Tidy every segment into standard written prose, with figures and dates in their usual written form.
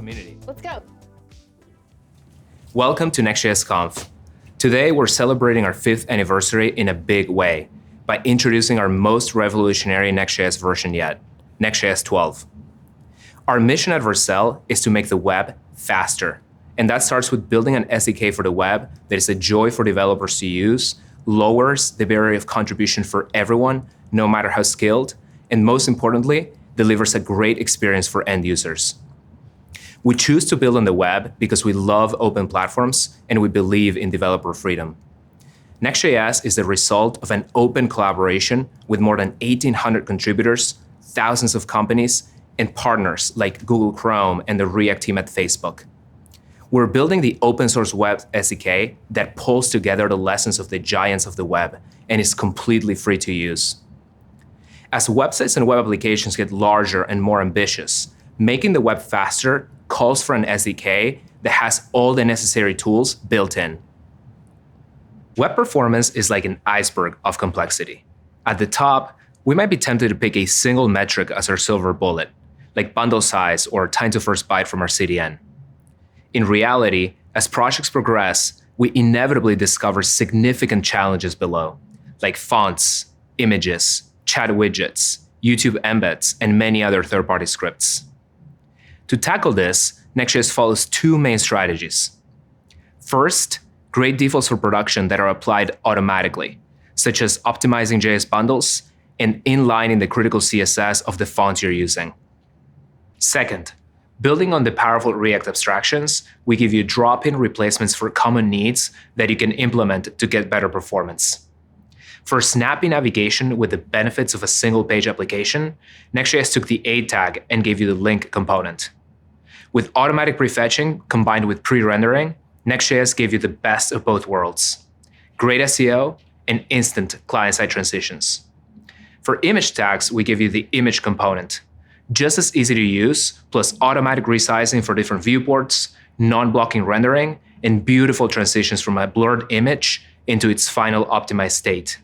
community. Let's go. Welcome to Next.js Conf. Today, we're celebrating our 5th anniversary in a big way by introducing our most revolutionary Next.js version yet, Next.js 12. Our mission at Vercel is to make the web faster. And that starts with building an SDK for the web that is a joy for developers to use, lowers the barrier of contribution for everyone, no matter how skilled, and most importantly, delivers a great experience for end users. We choose to build on the web because we love open platforms and we believe in developer freedom. Next.js is the result of an open collaboration with more than 1,800 contributors, thousands of companies, and partners like Google Chrome and the React team at Facebook. We're building the open source web SDK that pulls together the lessons of the giants of the web and is completely free to use. As websites and web applications get larger and more ambitious, making the web faster calls for an SDK that has all the necessary tools built in. Web performance is like an iceberg of complexity. At the top, we might be tempted to pick a single metric as our silver bullet, like bundle size or time to first byte from our CDN. In reality, as projects progress, we inevitably discover significant challenges below, like fonts, images, chat widgets, YouTube embeds, and many other third-party scripts. To tackle this, Nexjs follows 2 main strategies. First, great defaults for production that are applied automatically, such as optimizing JS bundles and inlining the critical CSS of the fonts you're using. Second, building on the powerful React abstractions, we give you drop-in replacements for common needs that you can implement to get better performance. For snappy navigation with the benefits of a single-page application, Next.js took the A tag and gave you the link component. With automatic prefetching combined with pre-rendering, Next.js gave you the best of both worlds: great SEO and instant client-side transitions. For image tags, we give you the image component, just as easy to use, plus automatic resizing for different viewports, non-blocking rendering, and beautiful transitions from a blurred image into its final optimized state.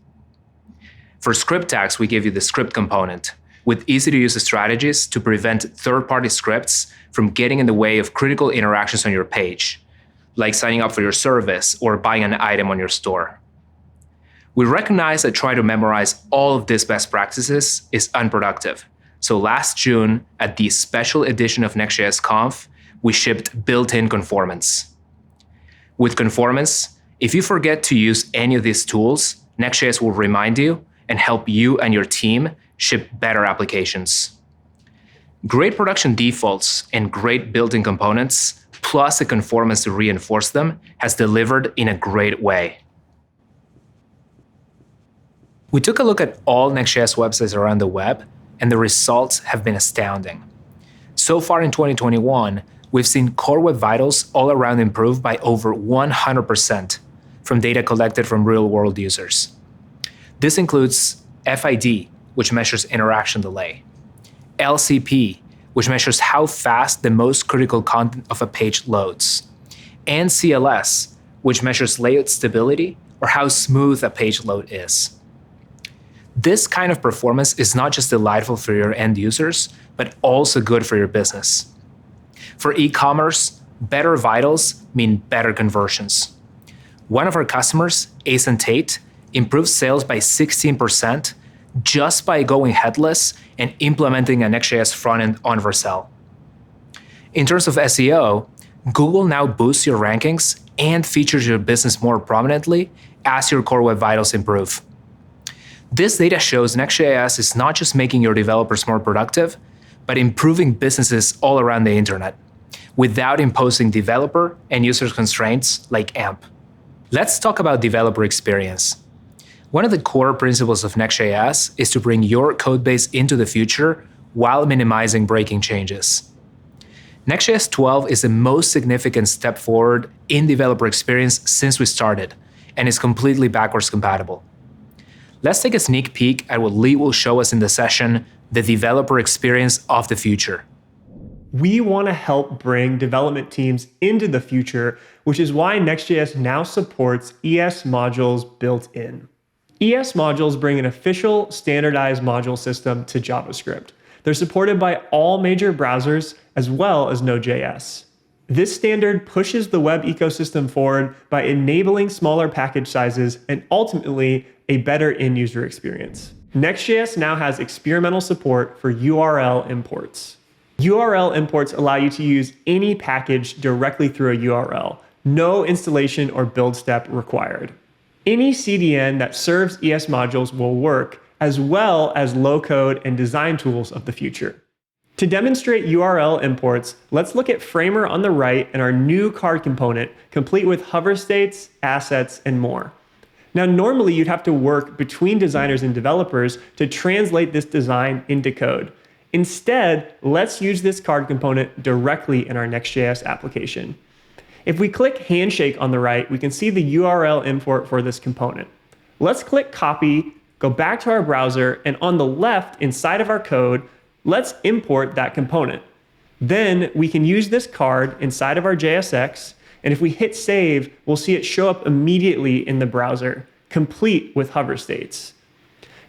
For script tags, we give you the script component, with easy-to-use strategies to prevent third-party scripts from getting in the way of critical interactions on your page, like signing up for your service or buying an item on your store. We recognize that trying to memorize all of these best practices is unproductive. So last June, at the special edition of Next.js Conf, we shipped built-in conformance. With conformance, if you forget to use any of these tools, Next.js will remind you and help you and your team ship better applications. Great production defaults and great built-in components, plus a conformance to reinforce them, has delivered in a great way. We took a look at all Next.js websites around the web, and the results have been astounding. So far in 2021, we've seen core web vitals all around improve by over 100% from data collected from real-world users. This includes FID, which measures interaction delay, LCP, which measures how fast the most critical content of a page loads, and CLS, which measures layout stability or how smooth a page load is. This kind of performance is not just delightful for your end users, but also good for your business. For e-commerce, better vitals mean better conversions. One of our customers, Ace and Tate, improved sales by 16% just by going headless and implementing a Next.js frontend on Vercel. In terms of SEO, Google now boosts your rankings and features your business more prominently as your core web vitals improve. This data shows Next.js is not just making your developers more productive, but improving businesses all around the internet, without imposing developer and user constraints like AMP. Let's talk about developer experience. One of the core principles of Next.js is to bring your codebase into the future while minimizing breaking changes. Next.js 12 is the most significant step forward in developer experience since we started, and is completely backwards compatible. Let's take a sneak peek at what Lee will show us in the session, The Developer Experience of the Future. We want to help bring development teams into the future, which is why Next.js now supports ES modules built in. ES modules bring an official standardized module system to JavaScript. They're supported by all major browsers as well as Node.js. This standard pushes the web ecosystem forward by enabling smaller package sizes and ultimately a better end-user experience. Next.js now has experimental support for URL imports. URL imports allow you to use any package directly through a URL. No installation or build step required. Any CDN that serves ES modules will work, as well as low-code and design tools of the future. To demonstrate URL imports, let's look at Framer on the right and our new card component, complete with hover states, assets, and more. Now, normally you'd have to work between designers and developers to translate this design into code. Instead, let's use this card component directly in our Next.js application. If we click Handshake on the right, we can see the URL import for this component. Let's click Copy, go back to our browser, and on the left, inside of our code, let's import that component. Then we can use this card inside of our JSX, and if we hit save, we'll see it show up immediately in the browser, complete with hover states.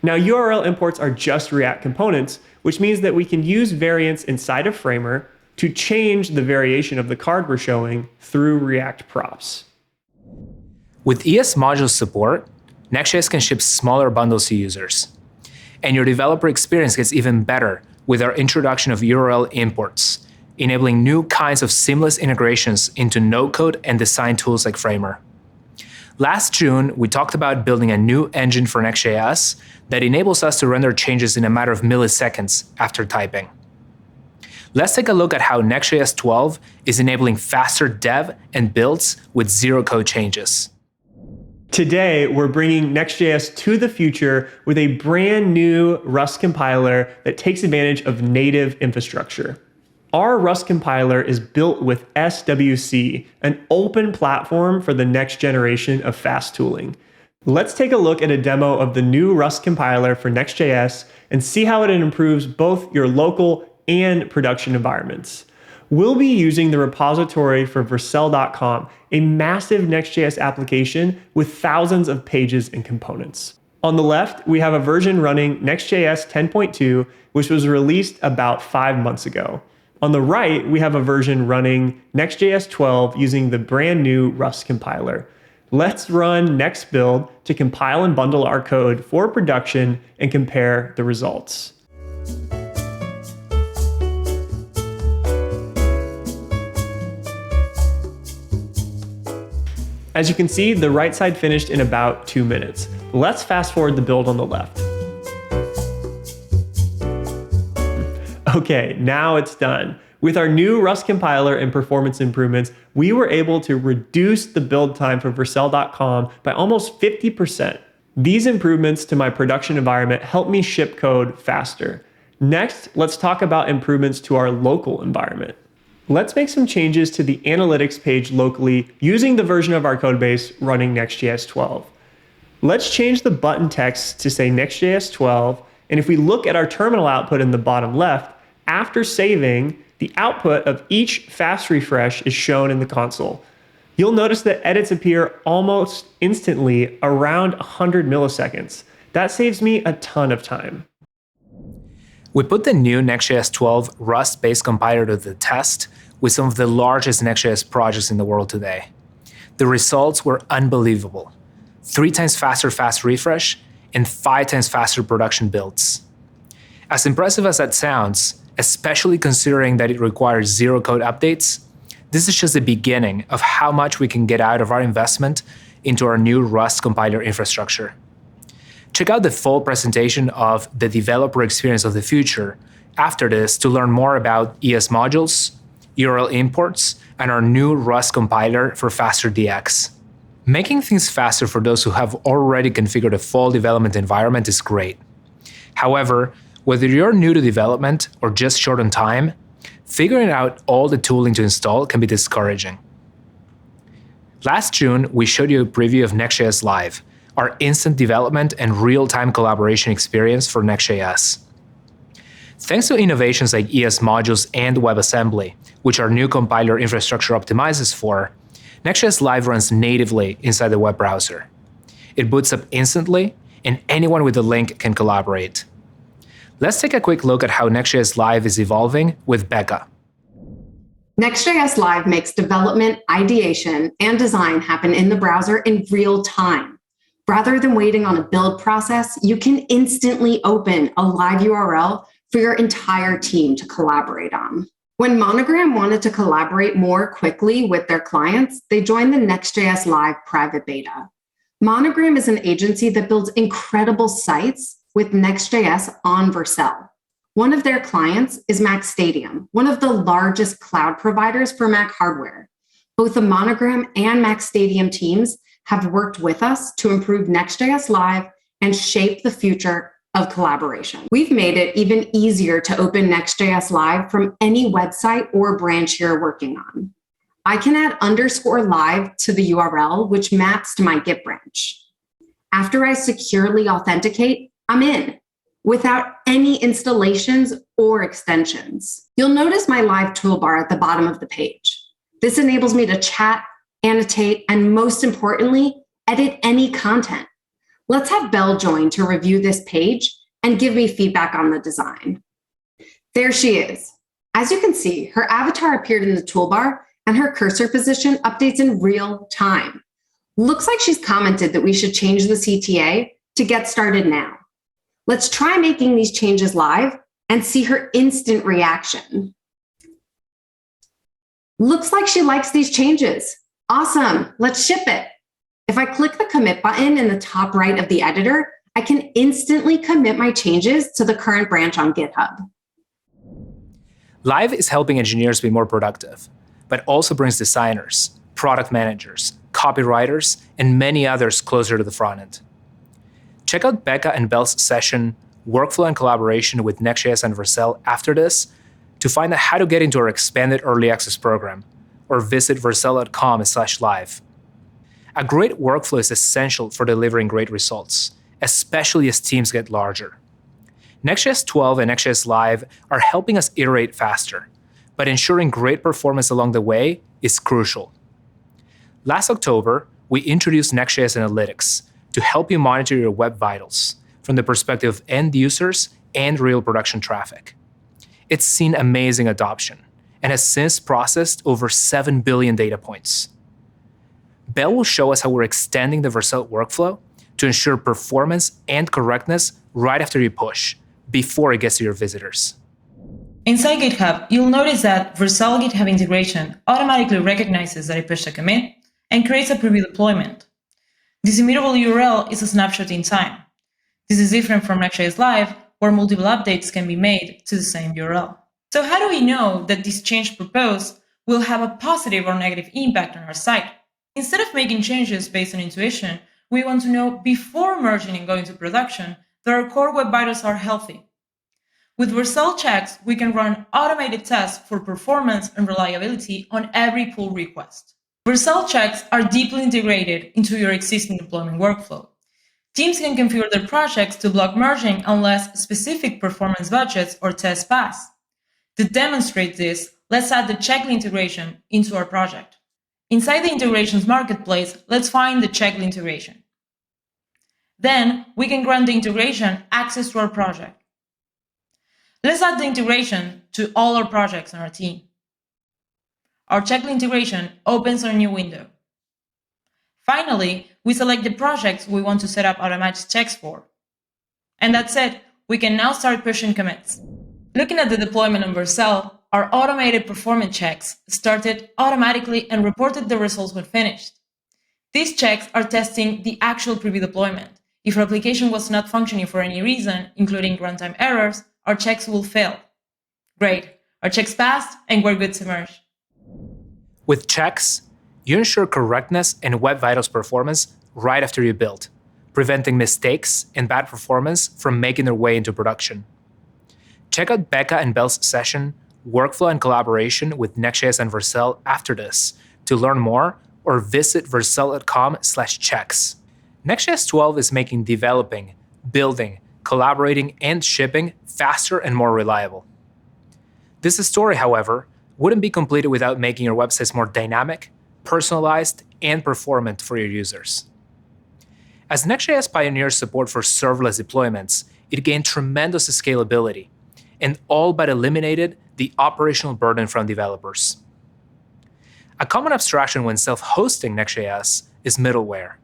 Now, URL imports are just React components, which means that we can use variants inside of Framer to change the variation of the card we're showing through React props. With ES module support, Next.js can ship smaller bundles to users. And your developer experience gets even better with our introduction of URL imports, enabling new kinds of seamless integrations into no-code and design tools like Framer. Last June, we talked about building a new engine for Next.js that enables us to render changes in a matter of milliseconds after typing. Let's take a look at how Next.js 12 is enabling faster dev and builds with zero-code changes. Today, we're bringing Next.js to the future with a brand new Rust compiler that takes advantage of native infrastructure. Our Rust compiler is built with SWC, an open platform for the next generation of fast tooling. Let's take a look at a demo of the new Rust compiler for Next.js and see how it improves both your local and production environments. We'll be using the repository for Vercel.conf, a massive Next.js application with thousands of pages and components. On the left, we have a version running Next.js 10.2, which was released about 5 months ago. On the right, we have a version running Next.js 12 using the brand new Rust compiler. Let's run next build to compile and bundle our code for production and compare the results. As you can see, the right side finished in about 2 minutes. Let's fast forward the build on the left. Okay, now it's done. With our new Rust compiler and performance improvements, we were able to reduce the build time for Vercel.conf by almost 50%. These improvements to my production environment help me ship code faster. Next, let's talk about improvements to our local environment. Let's make some changes to the analytics page locally using the version of our codebase running Next.js 12. Let's change the button text to say Next.js 12, and if we look at our terminal output in the bottom left, after saving, the output of each fast refresh is shown in the console. You'll notice that edits appear almost instantly around 100 milliseconds. That saves me a ton of time. We put the new Next.js 12 Rust-based compiler to the test with some of the largest Next.js projects in the world today. The results were unbelievable. 3 times faster fast refresh and 5 times faster production builds. As impressive as that sounds, especially considering that it requires zero-code updates, this is just the beginning of how much we can get out of our investment into our new Rust compiler infrastructure. Check out the full presentation of the developer experience of the future after this to learn more about ES modules, URL imports, and our new Rust compiler for faster DX. Making things faster for those who have already configured a full development environment is great. However, whether you're new to development or just short on time, figuring out all the tooling to install can be discouraging. Last June, we showed you a preview of Nexjs Live, our instant development and real-time collaboration experience for Next.js. Thanks to innovations like ES modules and WebAssembly, which our new compiler infrastructure optimizes for, Nexjs Live runs natively inside the web browser. It boots up instantly, and anyone with a link can collaborate. Let's take a quick look at how Next.js Live is evolving with Becca. Next.js Live makes development, ideation, and design happen in the browser in real time. Rather than waiting on a build process, you can instantly open a live URL for your entire team to collaborate on. When Monogram wanted to collaborate more quickly with their clients, they joined the Next.js Live private beta. Monogram is an agency that builds incredible sites with Next.js on Vercel. One of their clients is Mac Stadium, one of the largest cloud providers for Mac hardware. Both the Monogram and Mac Stadium teams have worked with us to improve Next.js Live and shape the future of collaboration. We've made it even easier to open Next.js Live from any website or branch you're working on. I can add _live to the URL, which maps to my Git branch. After I securely authenticate, I'm in, without any installations or extensions. You'll notice my live toolbar at the bottom of the page. This enables me to chat, annotate, and most importantly, edit any content. Let's have Belle join to review this page and give me feedback on the design. There she is. As you can see, her avatar appeared in the toolbar and her cursor position updates in real time. Looks like she's commented that we should change the CTA to get started now. Let's try making these changes live and see her instant reaction. Looks like she likes these changes. Awesome, let's ship it. If I click the commit button in the top right of the editor, I can instantly commit my changes to the current branch on GitHub. Live is helping engineers be more productive, but also brings designers, product managers, copywriters, and many others closer to the front end. Check out Becca and Belle's session, Workflow and Collaboration with Nexjs and Vercel after this to find out how to get into our expanded early access program, or visit vercel.com/live. A great workflow is essential for delivering great results, especially as teams get larger. Nextjs 12 and Nextjs Live are helping us iterate faster, but ensuring great performance along the way is crucial. Last October, we introduced Nexjs Analytics to help you monitor your web vitals from the perspective of end users and real production traffic. It's seen amazing adoption and has since processed over 7 billion data points. Belle will show us how we're extending the Vercel workflow to ensure performance and correctness right after you push, before it gets to your visitors. Inside GitHub, you'll notice that Vercel GitHub integration automatically recognizes that I pushed a commit and creates a preview deployment. This immutable URL is a snapshot in time. This is different from Nextjs Live, where multiple updates can be made to the same URL. So how do we know that this change proposed will have a positive or negative impact on our site? Instead of making changes based on intuition, we want to know before merging and going to production that our core web vitals are healthy. With Vercel checks, we can run automated tests for performance and reliability on every pull request. Vercel checks are deeply integrated into your existing deployment workflow. Teams can configure their projects to block merging unless specific performance budgets or tests pass. To demonstrate this, let's add the checkly integration into our project. Inside the integrations marketplace, let's find the checkly integration. Then we can grant the integration access to our project. Let's add the integration to all our projects on our team. Our checkly integration opens our new window. Finally, we select the projects we want to set up automatic checks for. And that's it. We can now start pushing commits. Looking at the deployment on Vercel, our automated performance checks started automatically and reported the results when finished. These checks are testing the actual preview deployment. If our application was not functioning for any reason, including runtime errors, our checks will fail. Great, our checks passed and we're good to merge. With checks, you ensure correctness and web vitals performance right after you build, preventing mistakes and bad performance from making their way into production. Check out Becca and Belle's session, Workflow and Collaboration with Nexjs and Vercel after this to learn more, or visit vercel.com/checks. Nextjs 12 is making developing, building, collaborating, and shipping faster and more reliable. This story, however, wouldn't be completed without making your websites more dynamic, personalized, and performant for your users. As Nextjs pioneers support for serverless deployments it gained tremendous scalability, and all but eliminated the operational burden from developers. A common abstraction when self-hosting Next.js is middleware.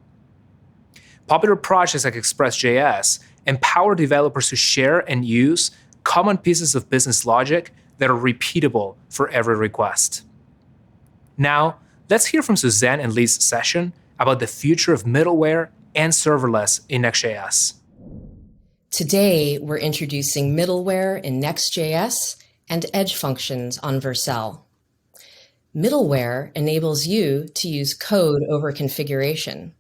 Popular projects like Express.js empower developers to share and use common pieces of business logic that are repeatable for every request. Now, let's hear from Suzanne and Lee's session about the future of middleware and serverless in Next.js. Today, we're introducing middleware in Next.js and edge functions on Vercel. Middleware enables you to use code over configuration.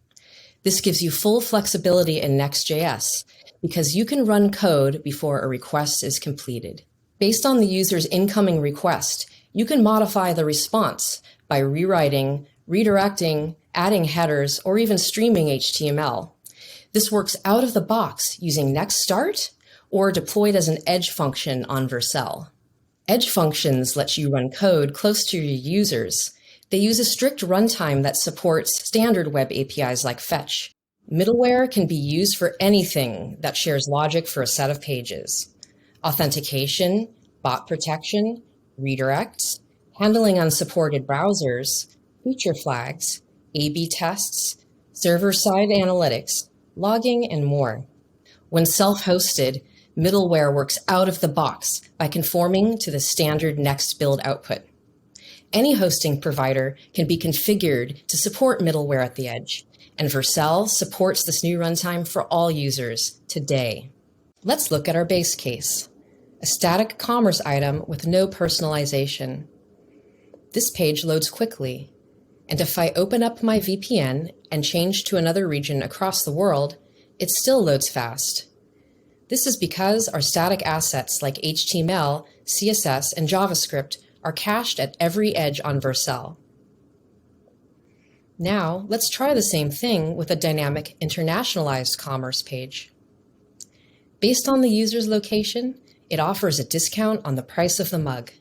This gives you full flexibility in Next.js because you can run code before a request is completed. Based on the user's incoming request, you can modify the response by rewriting, redirecting, adding headers, or even streaming HTML. This works out of the box using Next Start or deployed as an edge function on Vercel. Edge functions let you run code close to your users. They use a strict runtime that supports standard web APIs like fetch. Middleware can be used for anything that shares logic for a set of pages. Authentication, bot protection, redirects, handling unsupported browsers, feature flags, A/B tests, server-side analytics, logging, and more. When self-hosted, middleware works out of the box by conforming to the standard Next build output. Any hosting provider can be configured to support middleware at the edge, and Vercel supports this new runtime for all users today. Let's look at our base case, a static commerce item with no personalization. This page loads quickly, and if I open up my VPN and change to another region across the world, it still loads fast. This is because our static assets like HTML, CSS, and JavaScript are cached at every edge on Vercel. Now, let's try the same thing with a dynamic internationalized commerce page. Based on the user's location, it offers a discount on the price of the mug.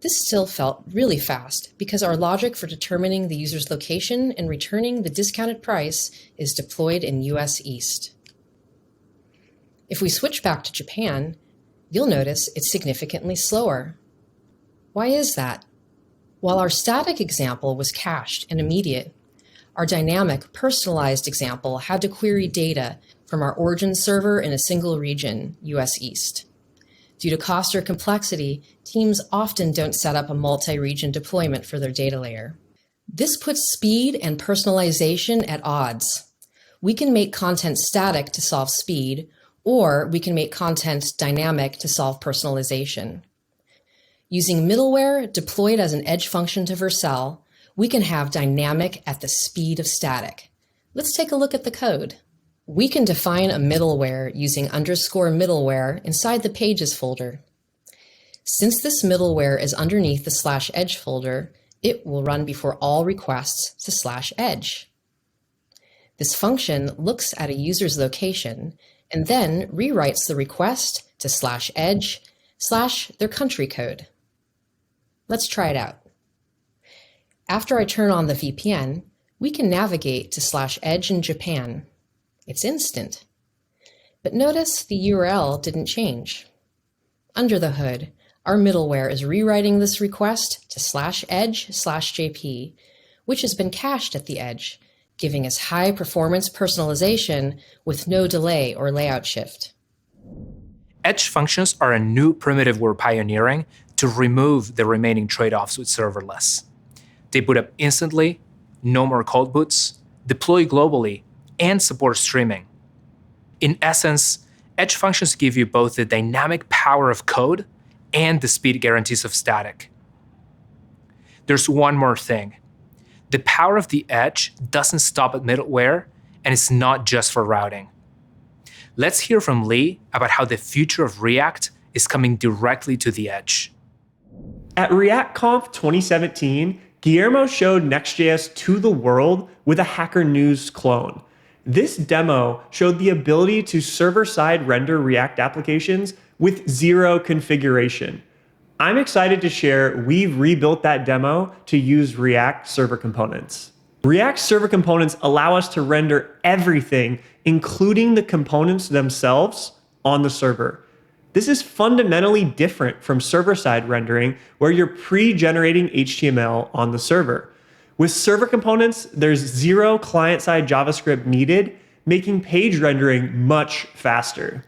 This still felt really fast because our logic for determining the user's location and returning the discounted price is deployed in US East. If we switch back to Japan, you'll notice it's significantly slower. Why is that? While our static example was cached and immediate, our dynamic, personalized example had to query data from our origin server in a single region, US East. Due to cost or complexity, teams often don't set up a multi-region deployment for their data layer. This puts speed and personalization at odds. We can make content static to solve speed, or we can make content dynamic to solve personalization. Using middleware deployed as an edge function to Vercel, we can have dynamic at the speed of static. Let's take a look at the code. We can define a middleware using _middleware inside the pages folder. Since this middleware is underneath the /edge folder, it will run before all requests to /edge. This function looks at a user's location and then rewrites the request to /edge / their country code. Let's try it out. After I turn on the VPN, we can navigate to /edge in Japan. It's instant. But notice the URL didn't change. Under the hood, our middleware is rewriting this request to /edge /jp, which has been cached at the edge, giving us high performance personalization with no delay or layout shift. Edge functions are a new primitive we're pioneering to remove the remaining trade-offs with serverless. They boot up instantly, no more cold boots, deploy globally, and support streaming. In essence, edge functions give you both the dynamic power of code and the speed guarantees of static. There's one more thing. The power of the edge doesn't stop at middleware, and it's not just for routing. Let's hear from Lee about how the future of React is coming directly to the edge. At React Conf 2017, Guillermo showed Next.js to the world with a Hacker News clone. This demo showed the ability to server-side render React applications with zero configuration. I'm excited to share we've rebuilt that demo to use React Server Components. React Server Components allow us to render everything including the components themselves, on the server. This is fundamentally different from server-side rendering, where you're pre-generating HTML on the server. With server components, there's zero client-side JavaScript needed, making page rendering much faster.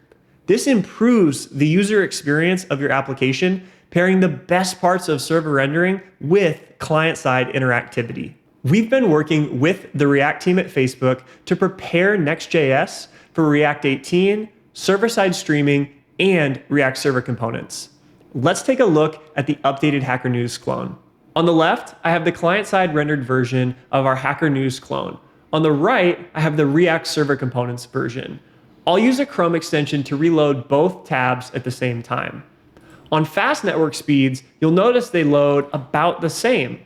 This improves the user experience of your application, pairing the best parts of server rendering with client-side interactivity. We've been working with the React team at Facebook to prepare Next.js for React 18, server-side streaming, and React Server components. Let's take a look at the updated Hacker News clone. On the left, I have the client-side rendered version of our Hacker News clone. On the right, I have the React Server components version. I'll use a Chrome extension to reload both tabs at the same time. On fast network speeds, you'll notice they load about the same,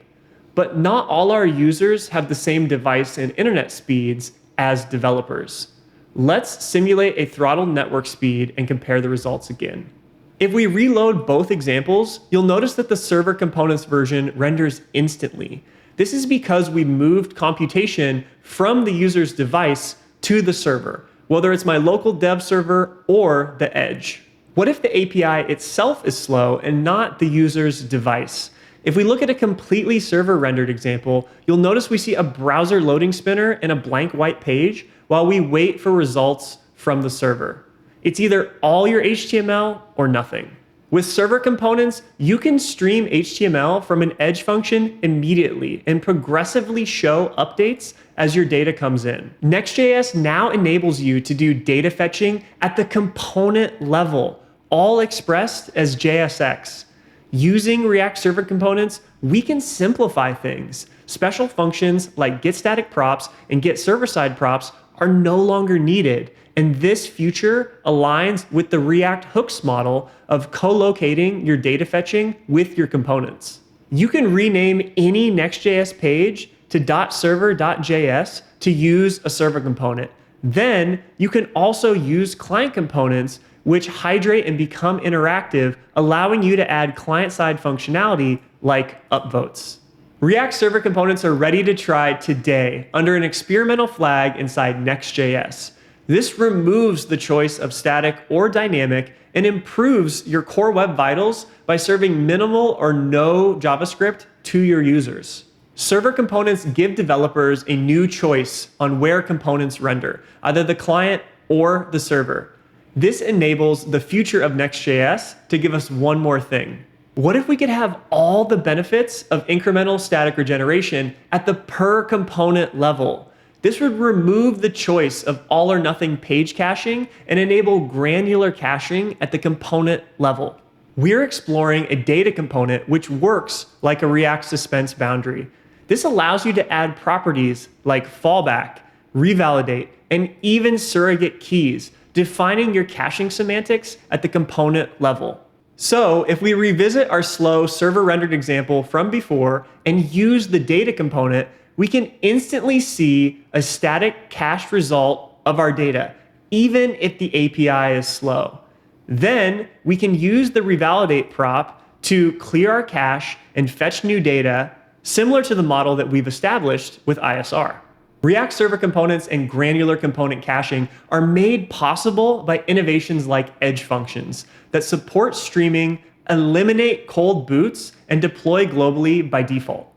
but not all our users have the same device and internet speeds as developers. Let's simulate a throttled network speed and compare the results again. If we reload both examples, you'll notice that the server components version renders instantly. This is because we moved computation from the user's device to the server, whether it's my local dev server or the edge. What if the API itself is slow and not the user's device? If we look at a completely server-rendered example, you'll notice we see a browser loading spinner and a blank white page while we wait for results from the server. It's either all your HTML or nothing. With server components, you can stream HTML from an edge function immediately and progressively show updates as your data comes in. Next.js now enables you to do data fetching at the component level, all expressed as JSX. Using React Server components, we can simplify things. Special functions like getStaticProps and getServerSideProps are no longer needed. And this feature aligns with the React hooks model of co-locating your data fetching with your components. You can rename any Next.js page to .server.js to use a server component. Then you can also use client components which hydrate and become interactive, allowing you to add client-side functionality like upvotes. React Server components are ready to try today under an experimental flag inside Next.js. This removes the choice of static or dynamic and improves your core web vitals by serving minimal or no JavaScript to your users. Server components give developers a new choice on where components render, either the client or the server. This enables the future of Next.js to give us one more thing. What if we could have all the benefits of incremental static regeneration at the per component level? This would remove the choice of all or nothing page caching and enable granular caching at the component level. We're exploring a data component which works like a React suspense boundary. This allows you to add properties like fallback, revalidate, and even surrogate keys, defining your caching semantics at the component level. So if we revisit our slow server-rendered example from before and use the data component, we can instantly see a static cached result of our data, even if the API is slow. Then we can use the revalidate prop to clear our cache and fetch new data, similar to the model that we've established with ISR. React Server components and granular component caching are made possible by innovations like edge functions that support streaming, eliminate cold boots, and deploy globally by default.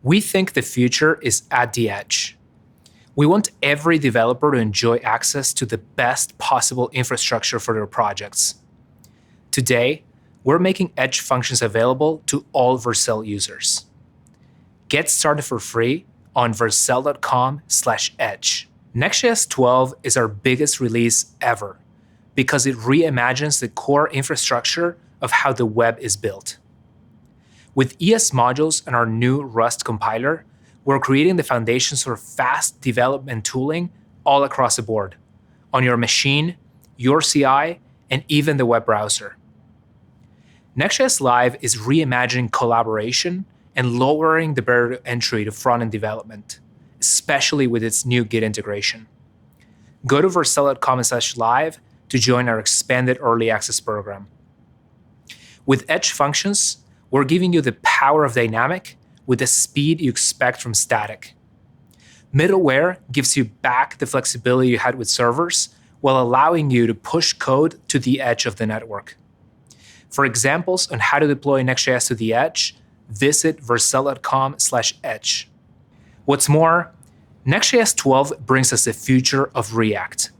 We think the future is at the edge. We want every developer to enjoy access to the best possible infrastructure for their projects. Today, we're making edge functions available to all Vercel users. Get started for free on vercel.com/edge. Next.js 12 is our biggest release ever because it reimagines the core infrastructure of how the web is built. With ES modules and our new Rust compiler, we're creating the foundations for fast development tooling all across the board, on your machine, your CI, and even the web browser. Next.js Live is reimagining collaboration and lowering the barrier to entry to front-end development, especially with its new Git integration. Go to vercel.com/live to join our expanded early access program. With edge functions, we're giving you the power of dynamic with the speed you expect from static. Middleware gives you back the flexibility you had with servers while allowing you to push code to the edge of the network. For examples on how to deploy Next.js to the edge, visit vercel.com/edge. What's more, Next.js 12 brings us the future of React.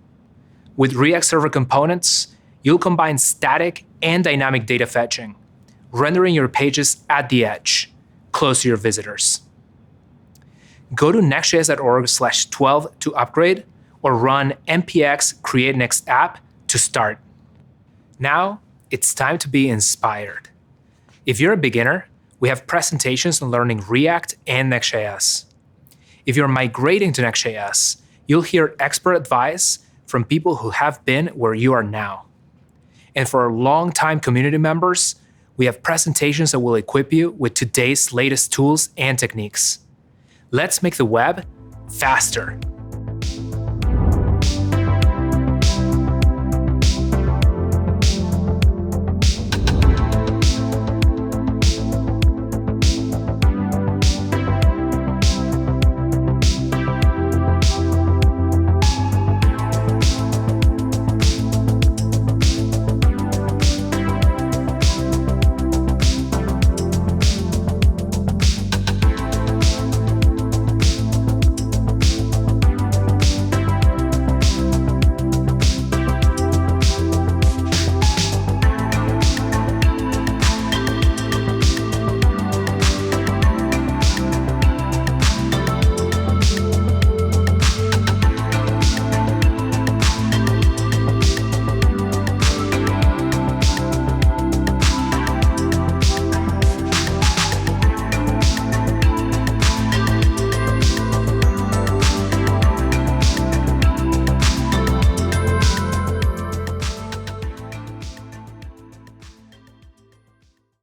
With React Server Components, you'll combine static and dynamic data fetching, rendering your pages at the edge, close to your visitors. Go to nextjs.org/12 to upgrade, or run npx create next app to start. Now, it's time to be inspired. If you're a beginner, we have presentations on learning React and Next.js. If you're migrating to Next.js, you'll hear expert advice from people who have been where you are now. And for our longtime community members, we have presentations that will equip you with today's latest tools and techniques. Let's make the web faster.